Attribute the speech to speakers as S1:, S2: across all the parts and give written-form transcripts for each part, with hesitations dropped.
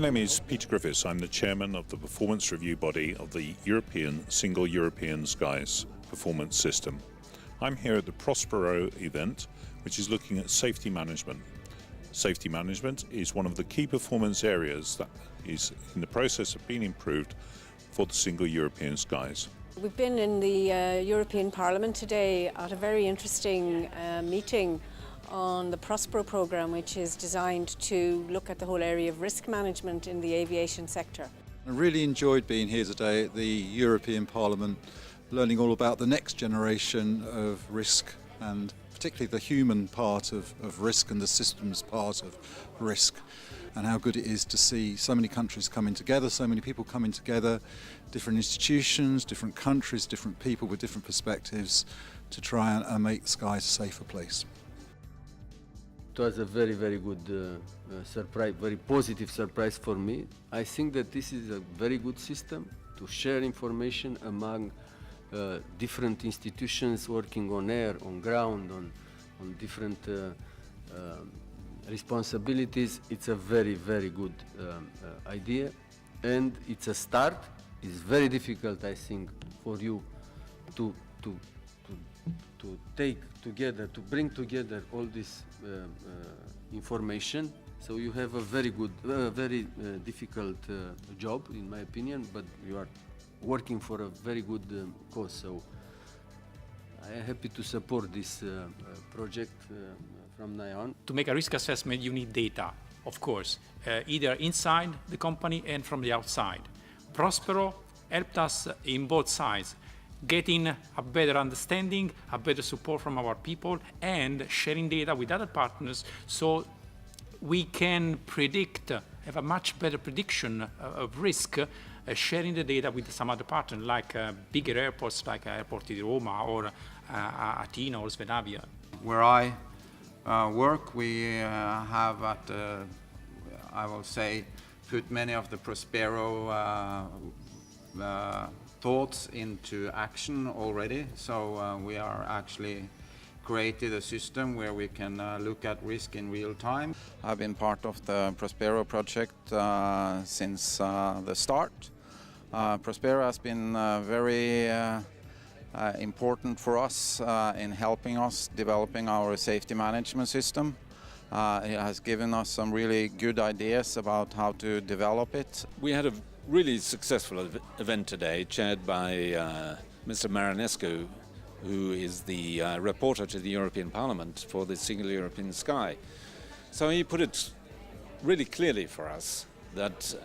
S1: My name is Peter Griffiths. I'm the chairman of the performance review body of the European Single European Skies Performance System. I'm here at the Prospero event, which is looking at safety management. Safety management is one of the key performance areas that is in the process of being improved for the Single European Skies.
S2: We've been in the European Parliament today at a very interesting meeting on the Prospero programme, which is designed to look at the whole area of risk management in the aviation sector.
S3: I really enjoyed being here today at the European Parliament, learning all about the next generation of risk and particularly the human part of risk and the systems part of risk, and how good it is to see so many countries coming together, so many people coming together, different institutions, different countries, different people with different perspectives to try and make the skies a safer place.
S4: It was a very, very good surprise, very positive surprise for me. I think that this is a very good system to share information among different institutions working on air, on ground, on different responsibilities. It's a very, very good idea, and it's a start. It's very difficult, I think, for you to take together, to bring together all this information. So you have a very good, very difficult job, in my opinion, but you are working for a very good cause. So I am happy to support this project from now on.
S5: To make a risk assessment, you need data, of course, either inside the company and from the outside. Prospero helped us in both sides, getting a better understanding, a better support from our people, and sharing data with other partners so we can predict, have a much better prediction of risk, sharing the data with some other partners, like bigger airports like Airport di Roma or Athena or Swedavia.
S6: Where I work, we have I will say, put many of the Prospero thoughts into action already. So we are actually created a system where we can look at risk in real time.
S7: I've been part of the Prospero project since the start. Prospero has been very important for us in helping us developing our safety management system. It has given us some really good ideas about how to develop it.
S1: We had a really successful event today, chaired by Mr. Marinescu, who is the reporter to the European Parliament for the Single European Sky. So he put it really clearly for us that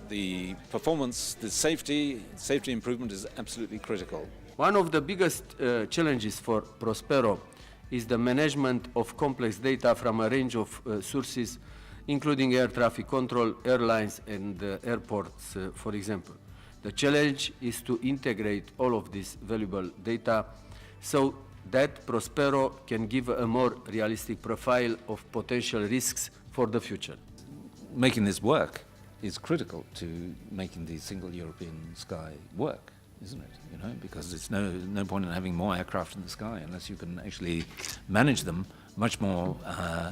S1: the performance, the safety improvement is absolutely critical.
S4: One of the biggest challenges for Prospero is the management of complex data from a range of sources, including air traffic control, airlines and airports, for example. The challenge is to integrate all of this valuable data so that Prospero can give a more realistic profile of potential risks for the future.
S8: Making this work is critical to making the Single European Sky work, isn't it? You know, because there's no point in having more aircraft in the sky unless you can actually manage them much more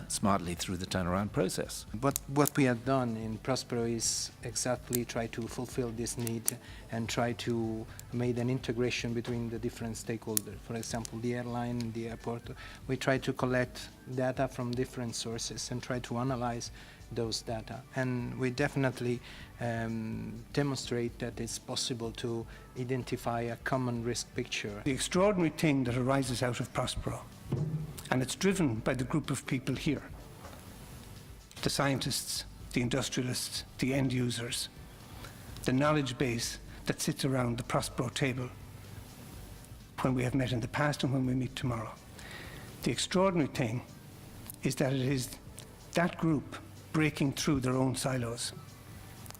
S8: smartly through the turnaround process.
S9: What we have done in Prospero is exactly try to fulfill this need and try to make an integration between the different stakeholders. For example, the airline, the airport. We try to collect data from different sources and try to analyze those data. And we definitely demonstrate that it's possible to identify a common risk picture.
S10: The extraordinary thing that arises out of Prospero, and it's driven by the group of people here, the scientists, the industrialists, the end users, the knowledge base that sits around the Prospero table when we have met in the past and when we meet tomorrow. The extraordinary thing is that it is that group breaking through their own silos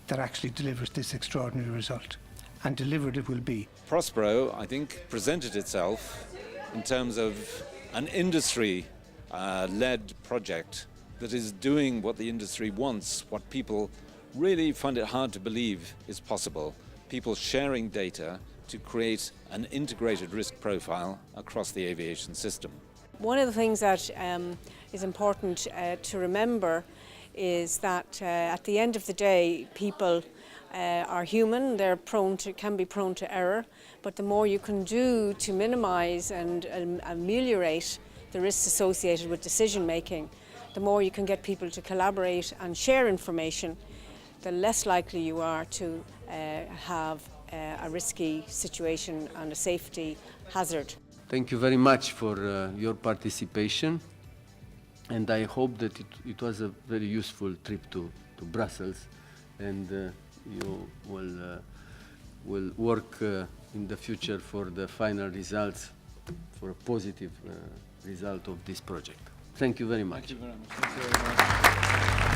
S10: that actually delivers this extraordinary result, and delivered it will be.
S1: Prospero, I think, presented itself in terms of an industry-led project that is doing what the industry wants, what people really find it hard to believe is possible. People sharing data to create an integrated risk profile across the aviation system.
S2: One of the things that is important to remember is that at the end of the day, people are human, can be prone to error, but the more you can do to minimise and ameliorate the risks associated with decision making, the more you can get people to collaborate and share information, the less likely you are to have a risky situation and a safety hazard.
S4: Thank you very much for your participation, and I hope that it was a very useful trip to Brussels, and you will work in the future for the final results, for a positive result of this project. Thank you very much.
S1: Thank you very much. Thank you very much.